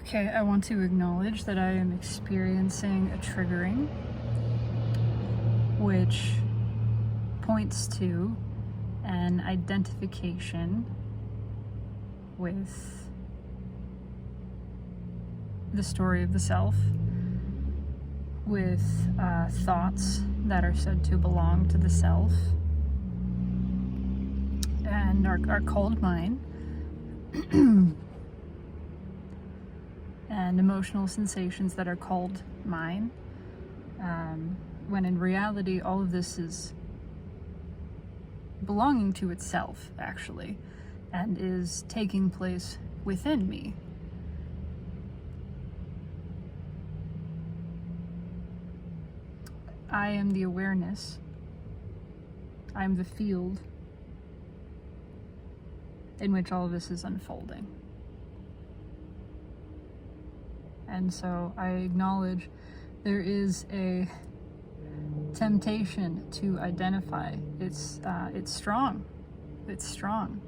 Okay, I want to acknowledge that I am experiencing a triggering, which points to an identification with the story of the self, with thoughts that are said to belong to the self and are called mine, and emotional sensations that are called mine, when in reality all of this is belonging to itself, actually, and is taking place within me. I am the awareness. I am the field in which all of this is unfolding. And so I acknowledge there is a temptation to identify. It's strong. It's strong.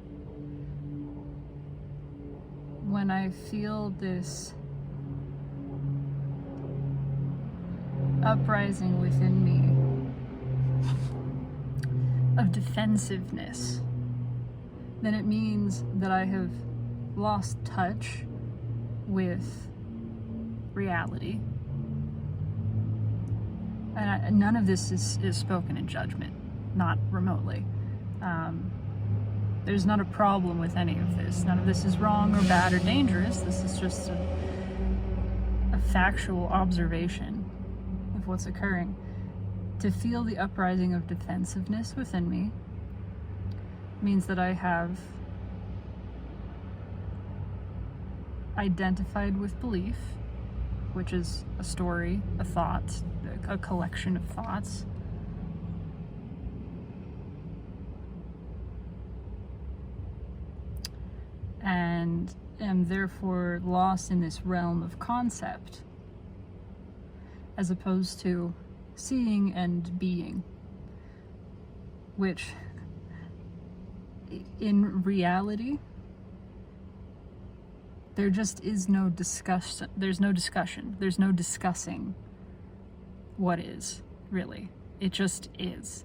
When I feel this uprising within me of defensiveness, then it means that I have lost touch with reality. And none of this is spoken in judgment, not remotely. There's not a problem with any of this. None of this is wrong or bad or dangerous. This is just a factual observation of what's occurring. To feel the uprising of defensiveness within me means that I have identified with belief, which is a story, a thought, a collection of thoughts. And am therefore lost in this realm of concept, as opposed to seeing and being, which in reality, there just is no discussion. There's no discussion. There's no discussing what is, really. It just is.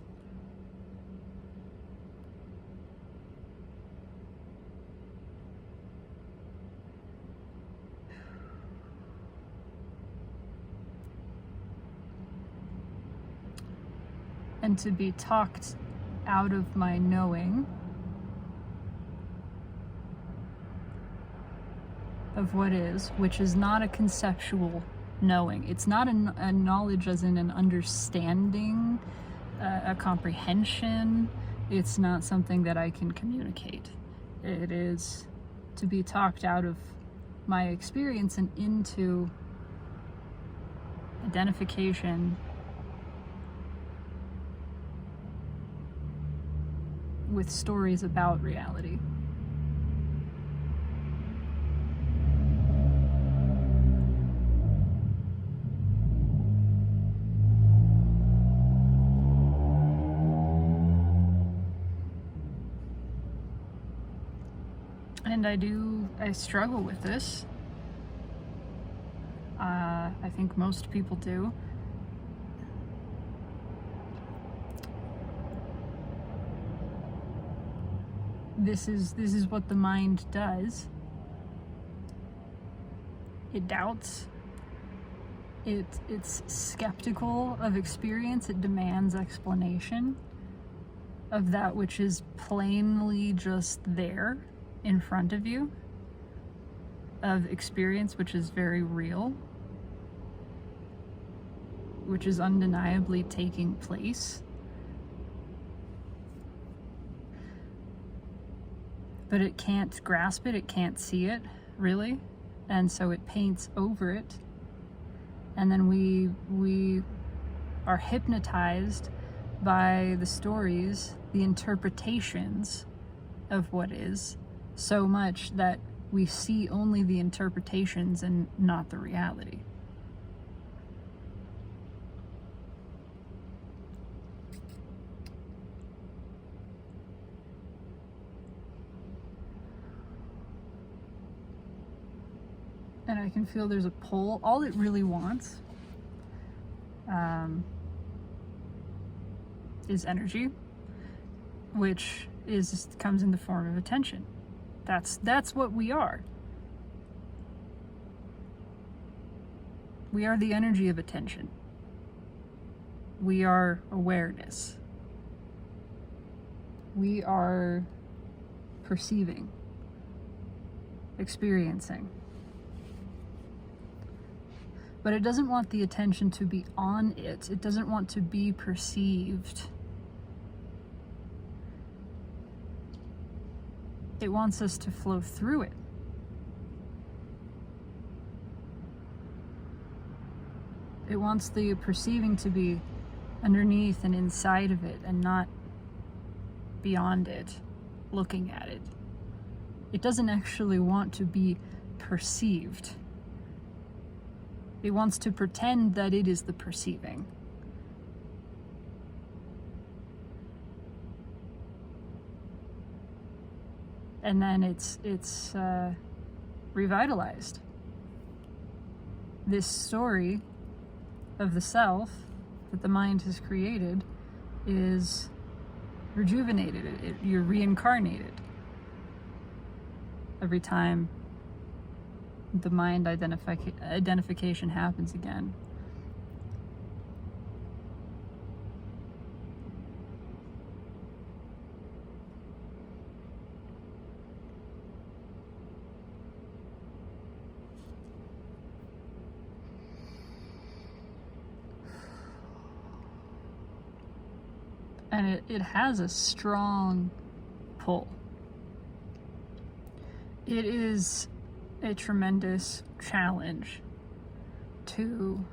And to be talked out of my knowing of what is, which is not a conceptual knowing. It's not a knowledge as in an understanding, a comprehension. It's not something that I can communicate. It is to be talked out of my experience and into identification with stories about reality. And I struggle with this. I think most people do. This is what the mind does. It doubts. It's skeptical of experience. It demands explanation of that which is plainly just there in front of you, of experience which is very real, which is undeniably taking place. But it can't grasp it, it can't see it, really. And so it paints over it. And then we are hypnotized by the stories, the interpretations of what is, so much that we see only the interpretations and not the reality. and I can feel there's a pull. All it really wants is energy, which comes in the form of attention. That's what we are. We are the energy of attention. We are awareness. We are perceiving, experiencing. But it doesn't want the attention to be on it. It doesn't want to be perceived. It wants us to flow through it. It wants the perceiving to be underneath and inside of it and not beyond it, looking at it. It doesn't actually want to be perceived. It wants to pretend that it is the perceiving. And then it's revitalized. This story of the self that the mind has created is rejuvenated. You're reincarnated every time the mind identification happens again. And it has a strong pull. It is a tremendous challenge to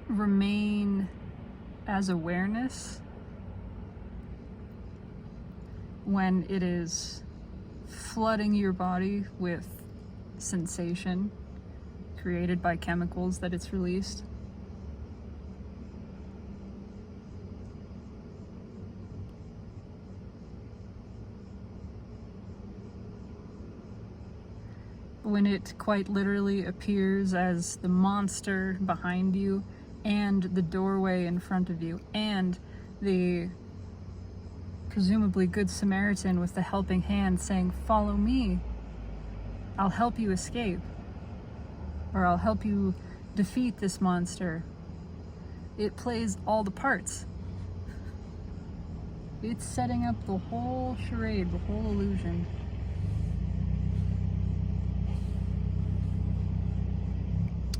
remain as awareness when it is flooding your body with sensation created by chemicals that it's released. When it quite literally appears as the monster behind you and the doorway in front of you and the presumably good Samaritan with the helping hand saying, "Follow me, I'll help you escape," or "I'll help you defeat this monster." It plays all the parts. It's setting up the whole charade, the whole illusion.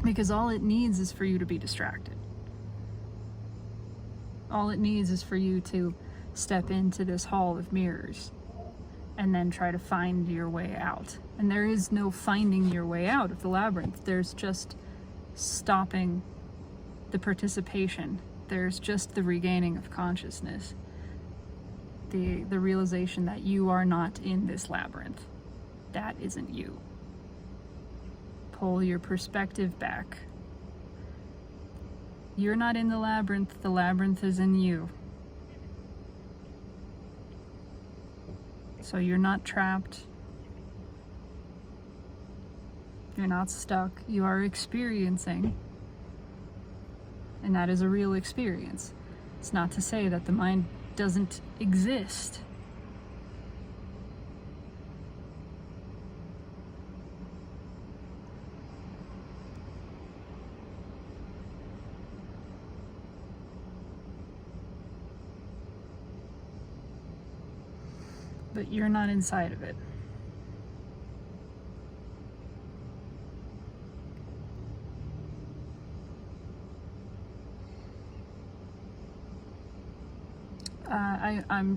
Because all it needs is for you to be distracted. All it needs is for you to step into this hall of mirrors and then try to find your way out. And there is no finding your way out of the labyrinth. There's just stopping the participation. There's just the regaining of consciousness. The realization that you are not in this labyrinth. That isn't you. Pull your perspective back. You're not in the labyrinth is in you. So you're not trapped. You're not stuck. You are experiencing. And that is a real experience. It's not to say that the mind doesn't exist. But you're not inside of it.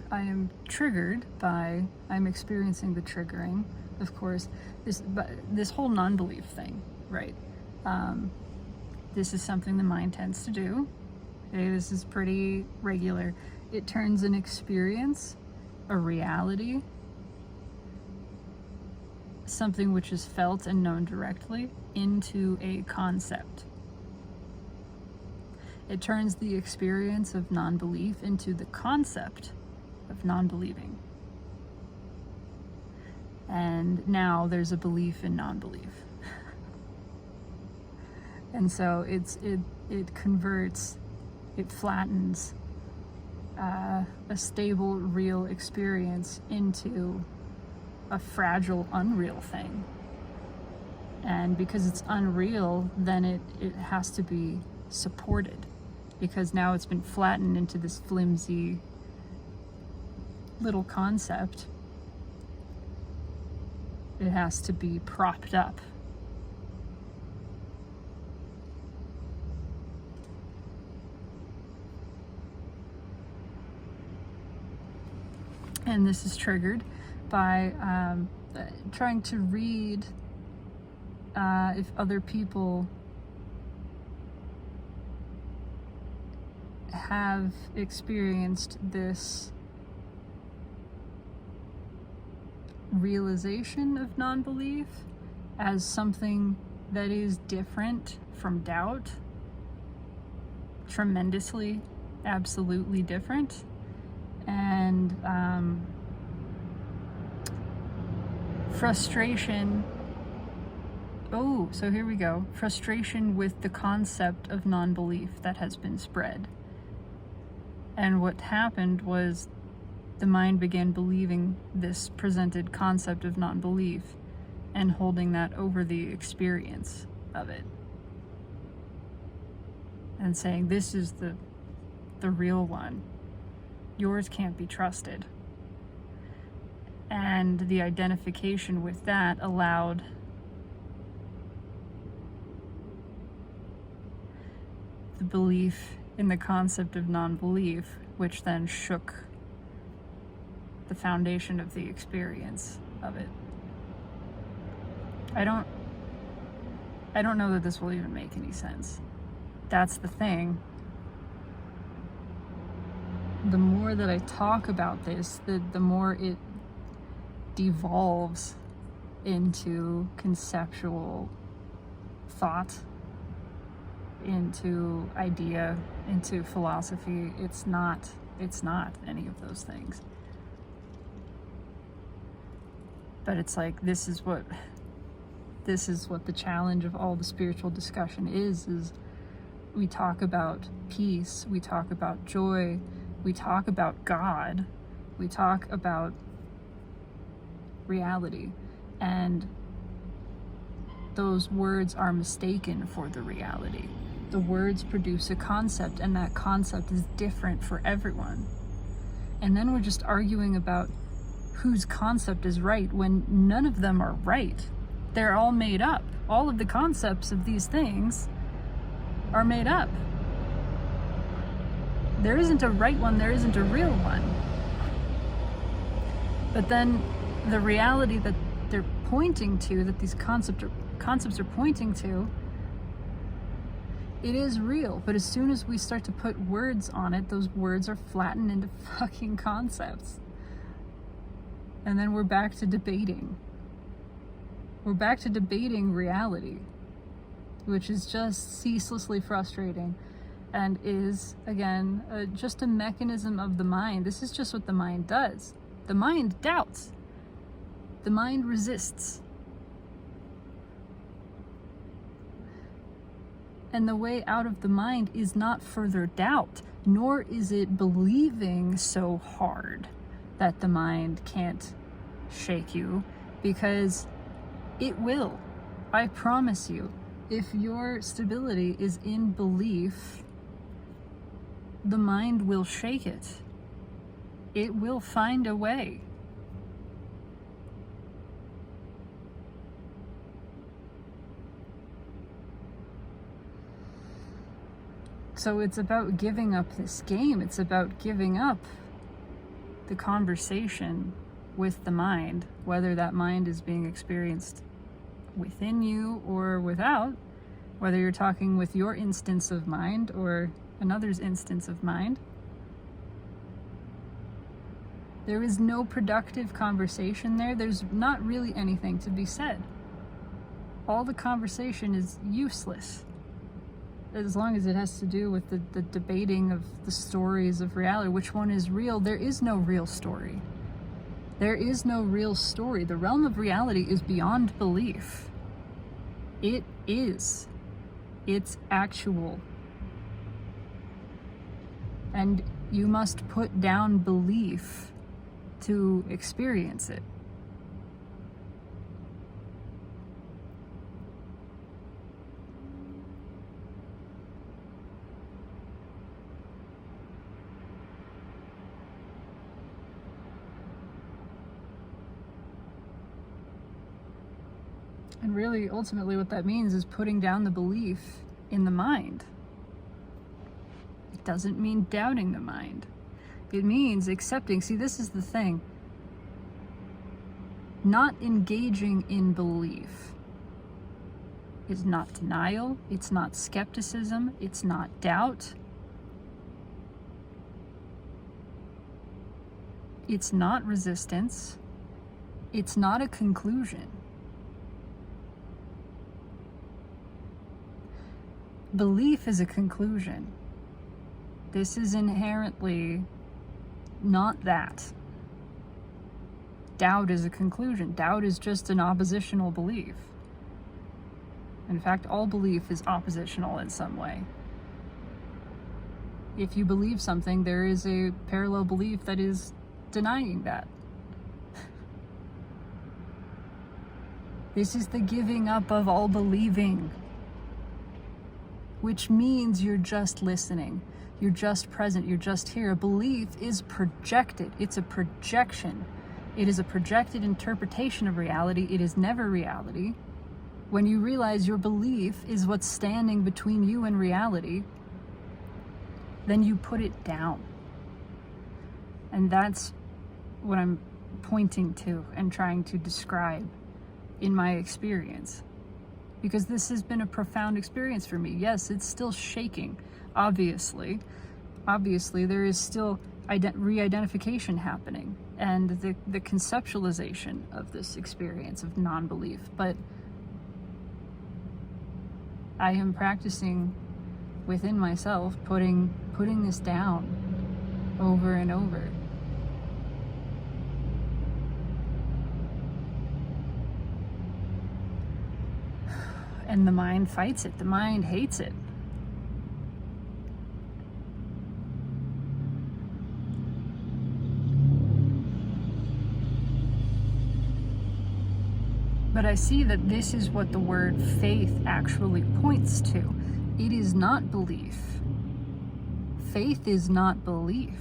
I am triggered by, I'm experiencing the triggering, of course, this whole non-belief thing, right? This is something the mind tends to do. Okay, this is pretty regular. It turns an experience, a reality, something which is felt and known directly, into a concept. It turns the experience of non-belief into the concept of non-believing. And now there's a belief in non-belief. And so it converts, it flattens a stable, real experience into a fragile, unreal thing. And because it's unreal, then it has to be supported, because now it's been flattened into this flimsy little concept. It has to be propped up. And this is triggered by trying to read if other people have experienced this realization of non-belief as something that is different from doubt, tremendously, absolutely different. And frustration. Oh, so here we go. Frustration with the concept of non-belief that has been spread. And what happened was the mind began believing this presented concept of non-belief and holding that over the experience of it. And saying, this is the real one. Yours can't be trusted. And the identification with that allowed the belief in the concept of non-belief, which then shook the foundation of the experience of it. I don't know that this will even make any sense. That's the thing. The more that I talk about this, the more it devolves into conceptual thought, into idea, into philosophy. It's not any of those things. But it's like, this is what the challenge of all the spiritual discussion is we talk about peace, we talk about joy, we talk about God, we talk about reality, and those words are mistaken for the reality. The words produce a concept, and that concept is different for everyone. And then we're just arguing about whose concept is right when none of them are right. They're all made up. All of the concepts of these things are made up. There isn't a right one, there isn't a real one. But then the reality that they're pointing to, that these concepts are pointing to, it is real. But as soon as we start to put words on it, those words are flattened into fucking concepts. And then we're back to debating. We're back to debating reality, which is just ceaselessly frustrating and is, again, just a mechanism of the mind. This is just what the mind does. The mind doubts. The mind resists. And the way out of the mind is not further doubt, nor is it believing so hard that the mind can't shake you, because it will. I promise you, if your stability is in belief, the mind will shake it. It will find a way. So it's about giving up this game. It's about giving up the conversation with the mind, whether that mind is being experienced within you or without, whether you're talking with your instance of mind or another's instance of mind. There is no productive conversation there. There's not really anything to be said. All the conversation is useless, as long as it has to do with the debating of the stories of reality. Which one is real? There is no real story. There is no real story. The realm of reality is beyond belief. It is. It's actual. And you must put down belief to experience it. And really, ultimately, what that means is putting down the belief in the mind. It doesn't mean doubting the mind. It means accepting. See, this is the thing. Not engaging in belief is not denial. It's not skepticism. It's not doubt. It's not resistance. It's not a conclusion. Belief is a conclusion. This is inherently not that. Doubt is a conclusion. Doubt is just an oppositional belief. In fact, all belief is oppositional in some way. If you believe something, there is a parallel belief that is denying that. This is the giving up of all believing, which means you're just listening. You're just present. You're just here. A belief is projected. It's a projection. It is a projected interpretation of reality. It is never reality. When you realize your belief is what's standing between you and reality, then you put it down. And that's what I'm pointing to and trying to describe in my experience. Because this has been a profound experience for me. Yes, it's still shaking, obviously. Obviously, there is still re-identification happening and the conceptualization of this experience of non-belief. But I am practicing within myself, putting this down over and over. And the mind fights it. The mind hates it. But I see that this is what the word faith actually points to. It is not belief. Faith is not belief.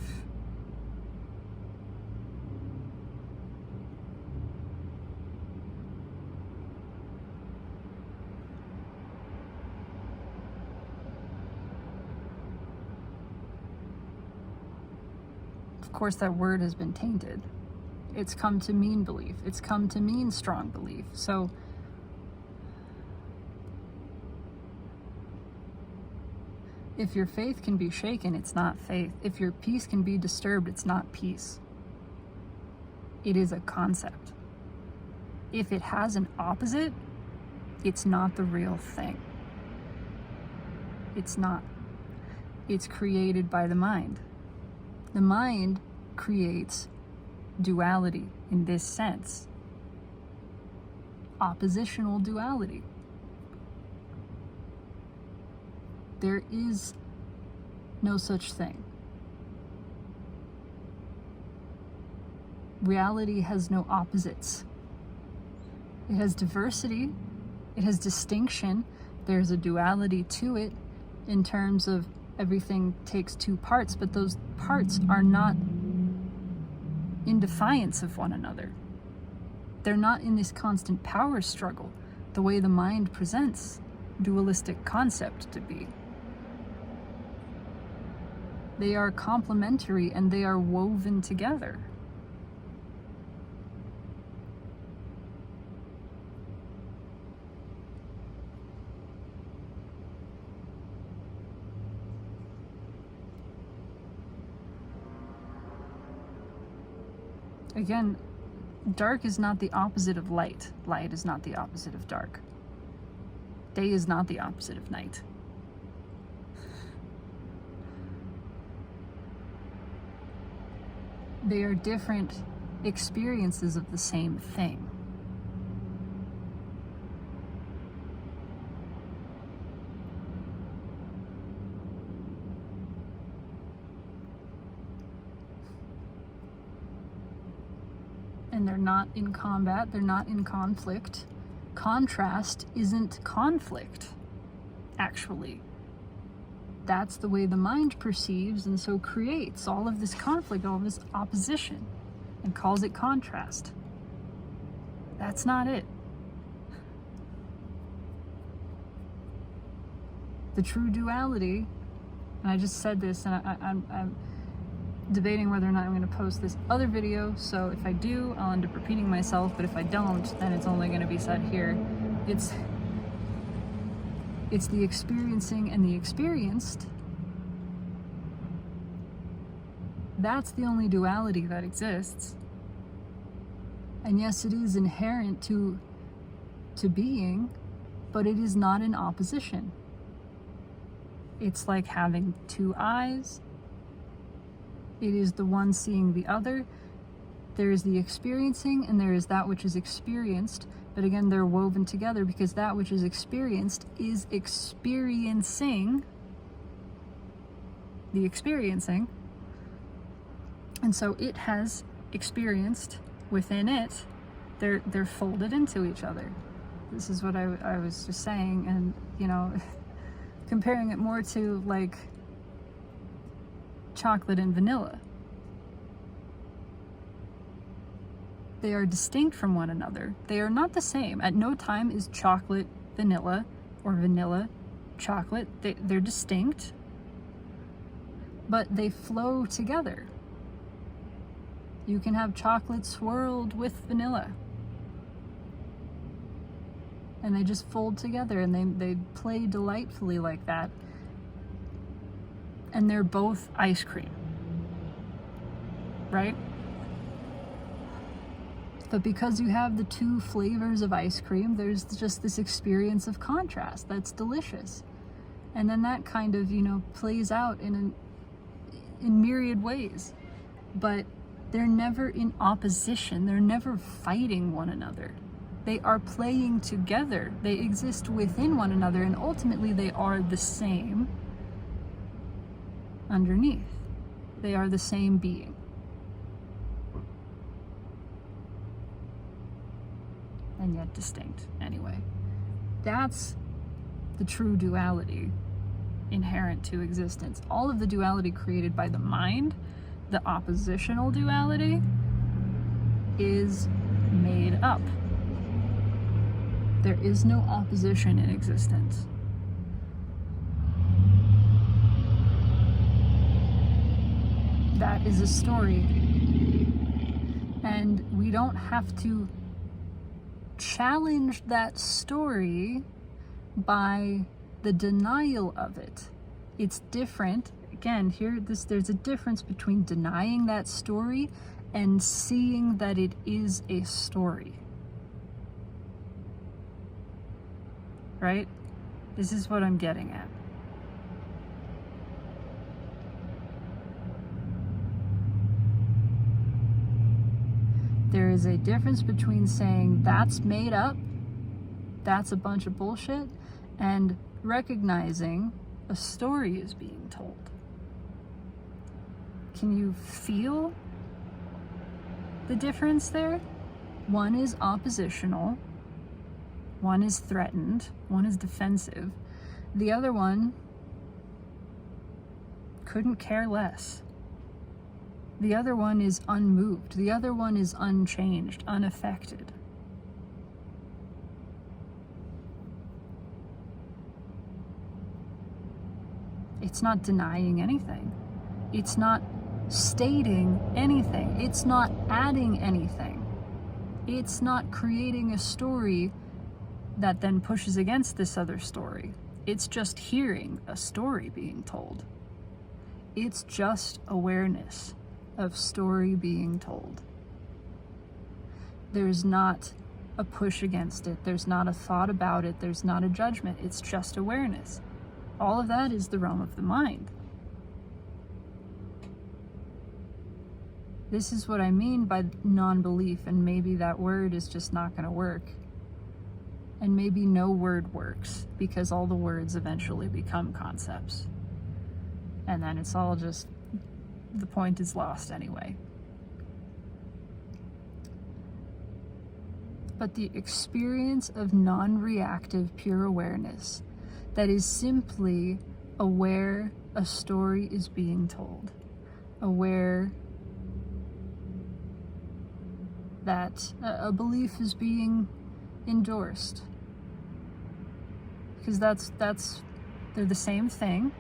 Of course, that word has been tainted. It's come to mean belief. It's come to mean strong belief. So if your faith can be shaken, it's not faith. If your peace can be disturbed, it's not peace. It is a concept. If it has an opposite, it's not the real thing. It's not. It's created by the mind. The mind creates duality in this sense. Oppositional duality. There is no such thing. Reality has no opposites. It has diversity. It has distinction. There's a duality to it in terms of everything takes two parts, but those parts are not in defiance of one another. They're not in this constant power struggle, the way the mind presents dualistic concept to be. They are complementary and they are woven together. Again, dark is not the opposite of light. Light is not the opposite of dark. Day is not the opposite of night. They are different experiences of the same thing. And they're not in combat, they're not in conflict. Contrast isn't conflict, actually. That's the way the mind perceives, and so creates all of this conflict, all of this opposition, and calls it contrast. That's not it. The true duality, and I just said this, and I'm debating whether or not I'm going to post this other video, so if I do, I'll end up repeating myself, but if I don't, then it's only going to be said here. It's the experiencing and the experienced. That's the only duality that exists. And yes, it is inherent to being, but it is not in opposition. It's like having two eyes. It is the one seeing the other. There is the experiencing and there is that which is experienced. But again, they're woven together because that which is experienced is experiencing the experiencing. And so it has experienced within it. They're folded into each other. This is what I was just saying, and you know, comparing it more to like chocolate and vanilla. They are distinct from one another. They are not the same. At no time is chocolate vanilla or vanilla chocolate. They're distinct, but they flow together. You can have chocolate swirled with vanilla, and they just fold together, and they play delightfully like that. And they're both ice cream, right? But because you have the two flavors of ice cream, there's just this experience of contrast that's delicious. And then that kind of, you know, plays out in myriad ways. But they're never in opposition. They're never fighting one another. They are playing together. They exist within one another, and ultimately they are the same underneath. They are the same being. And yet distinct, anyway. That's the true duality inherent to existence. All of the duality created by the mind, the oppositional duality, is made up. There is no opposition in existence. That is a story. And we don't have to challenge that story by the denial of it. It's different. Again, there's a difference between denying that story and seeing that it is a story. Right? This is what I'm getting at. There is a difference between saying that's made up, that's a bunch of bullshit, and recognizing a story is being told. Can you feel the difference there? One is oppositional, one is threatened, one is defensive. The other one couldn't care less. The other one is unmoved. The other one is unchanged, unaffected. It's not denying anything. It's not stating anything. It's not adding anything. It's not creating a story that then pushes against this other story. It's just hearing a story being told. It's just awareness of story being told. There's not a push against it. There's not a thought about it. There's not a judgment. It's just awareness. All of that is the realm of the mind. This is what I mean by non-belief, and maybe that word is just not going to work. And maybe no word works, because all the words eventually become concepts. And then it's all just, the point is lost anyway. But the experience of non-reactive pure awareness that is simply aware a story is being told, aware that a belief is being endorsed, because they're the same thing.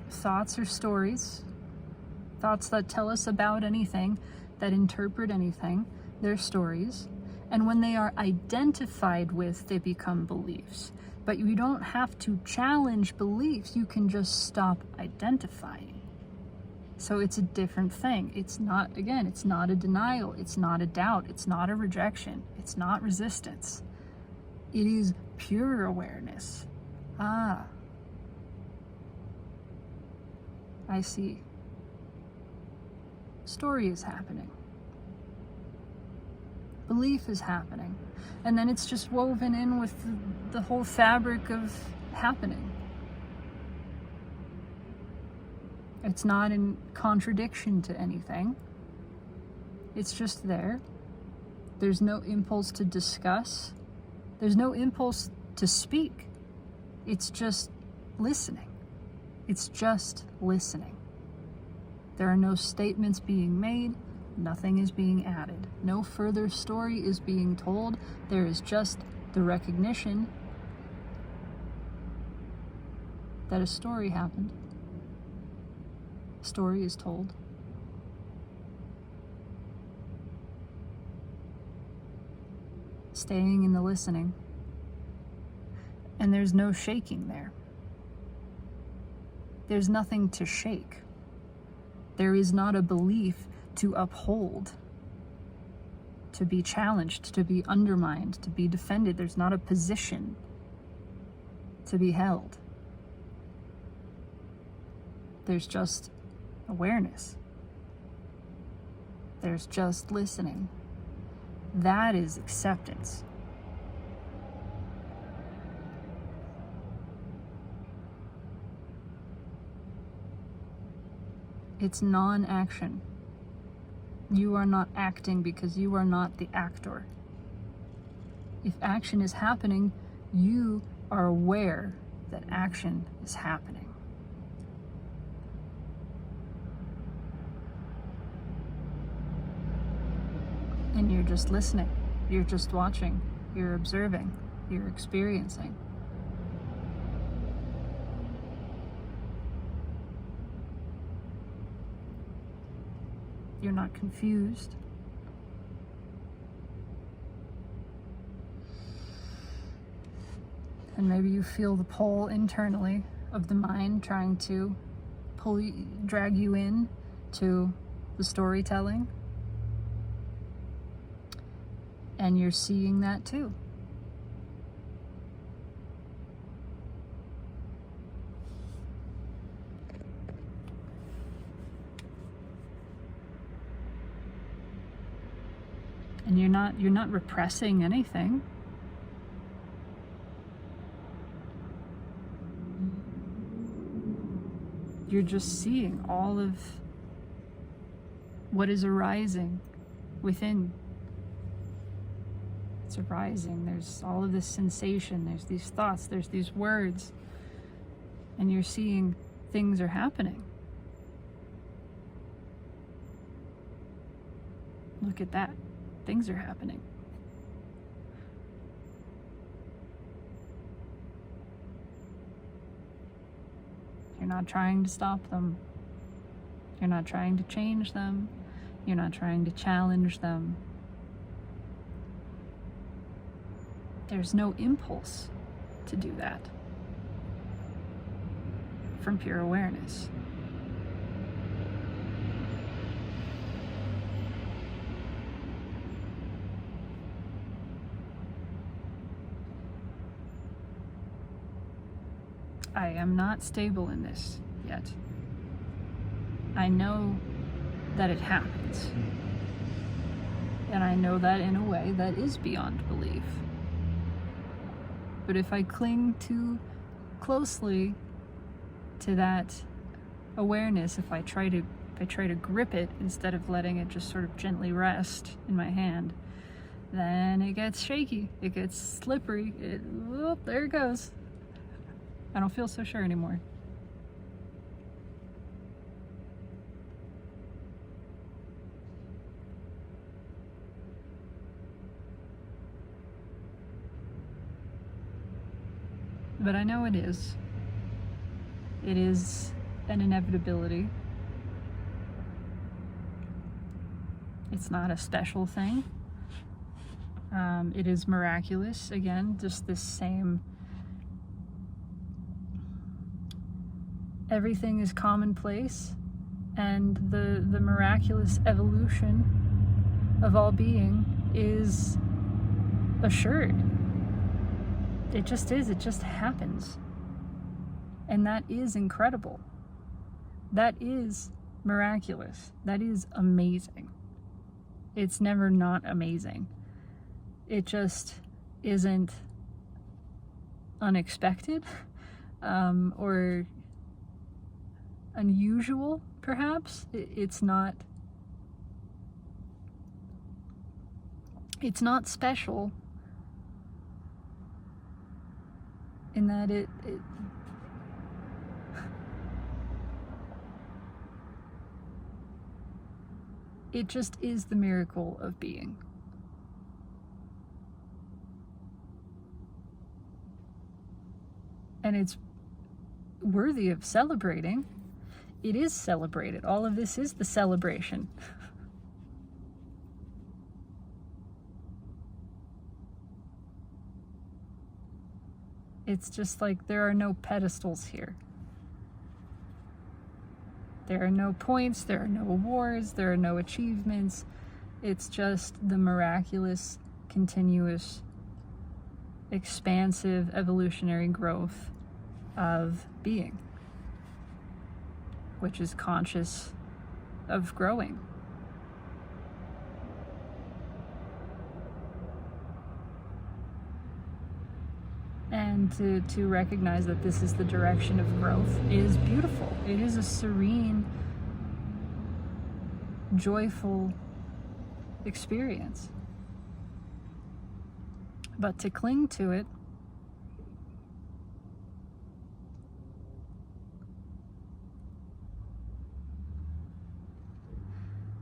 Thoughts are stories. Thoughts that tell us about anything, that interpret anything, they're stories. And when they are identified with, they become beliefs. But you don't have to challenge beliefs, you can just stop identifying. So it's a different thing. It's not, again, it's not a denial, it's not a doubt, it's not a rejection, it's not resistance. It is pure awareness. Ah, I see. Story is happening. Belief is happening. And then it's just woven in with the whole fabric of happening. It's not in contradiction to anything. It's just there. There's no impulse to discuss. There's no impulse to speak. It's just listening. It's just listening. There are no statements being made. Nothing is being added. No further story is being told. There is just the recognition that a story happened. A story is told. Staying in the listening. And there's no shaking there. There's nothing to shake. There is not a belief to uphold, to be challenged, to be undermined, to be defended. There's not a position to be held. There's just awareness. There's just listening. That is acceptance. It's non-action. You are not acting because you are not the actor. If action is happening, you are aware that action is happening. And you're just listening. You're just watching. You're observing. You're experiencing. You're not confused. And maybe you feel the pull internally of the mind trying to drag you in to the storytelling. And you're seeing that too. And you're not repressing anything. You're just seeing all of what is arising within. It's arising. There's all of this sensation. There's these thoughts. There's these words. And you're seeing things are happening. Look at that. Things are happening. You're not trying to stop them. You're not trying to change them. You're not trying to challenge them. There's no impulse to do that from pure awareness. I am not stable in this yet. I know that it happens. And I know that in a way that is beyond belief. But if I cling too closely to that awareness, if I try to grip it instead of letting it just sort of gently rest in my hand, then it gets shaky, it gets slippery, there it goes. I don't feel so sure anymore. But I know it is. It is an inevitability. It's not a special thing. It is miraculous. Again, just this same, everything is commonplace, and the miraculous evolution of all being is assured. It just is. It just happens. And that is incredible. That is miraculous. That is amazing. It's never not amazing. It just isn't unexpected or unusual, perhaps. It's not special in that it just is the miracle of being. And it's worthy of celebrating. It is celebrated. All of this is the celebration. It's just like there are no pedestals here. There are no points, there are no awards, there are no achievements. It's just the miraculous, continuous, expansive, evolutionary growth of being, which is conscious of growing. And to recognize that this is the direction of growth is beautiful. It is a serene, joyful experience. But to cling to it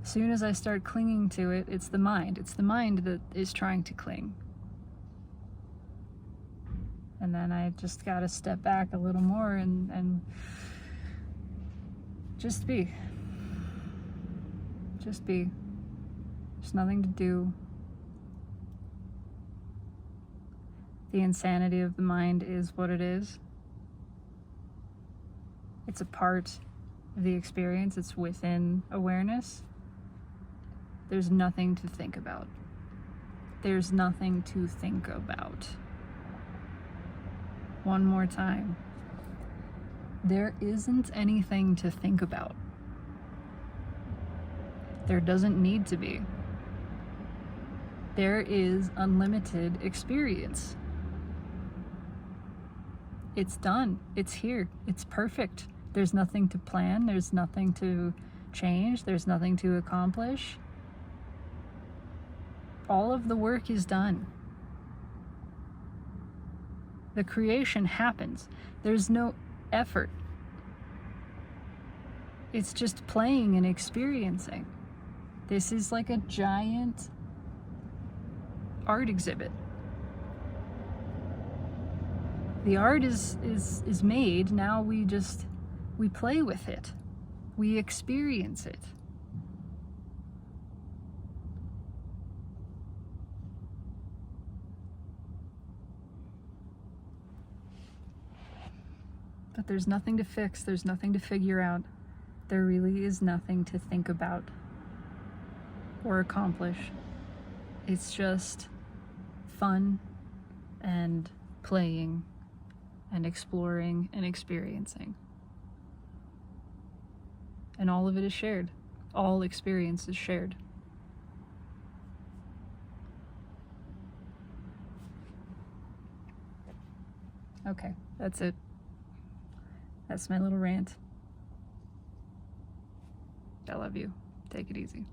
as soon as I start clinging to it, it's the mind. It's the mind that is trying to cling. And then I just gotta step back a little more and just be. Just be. There's nothing to do. The insanity of the mind is what it is. It's a part of the experience. It's within awareness. There's nothing to think about. There's nothing to think about. One more time. There isn't anything to think about. There doesn't need to be. There is unlimited experience. It's done. It's here. It's perfect. There's nothing to plan. There's nothing to change. There's nothing to accomplish. All of the work is done. The creation happens. There's no effort. It's just playing and experiencing. This is like a giant art exhibit. The art is made. Now we play with it. We experience it. But there's nothing to fix, there's nothing to figure out. There really is nothing to think about or accomplish. It's just fun and playing and exploring and experiencing. and all of it is shared. All experience is shared. Okay, that's it. That's my little rant. I love you. Take it easy.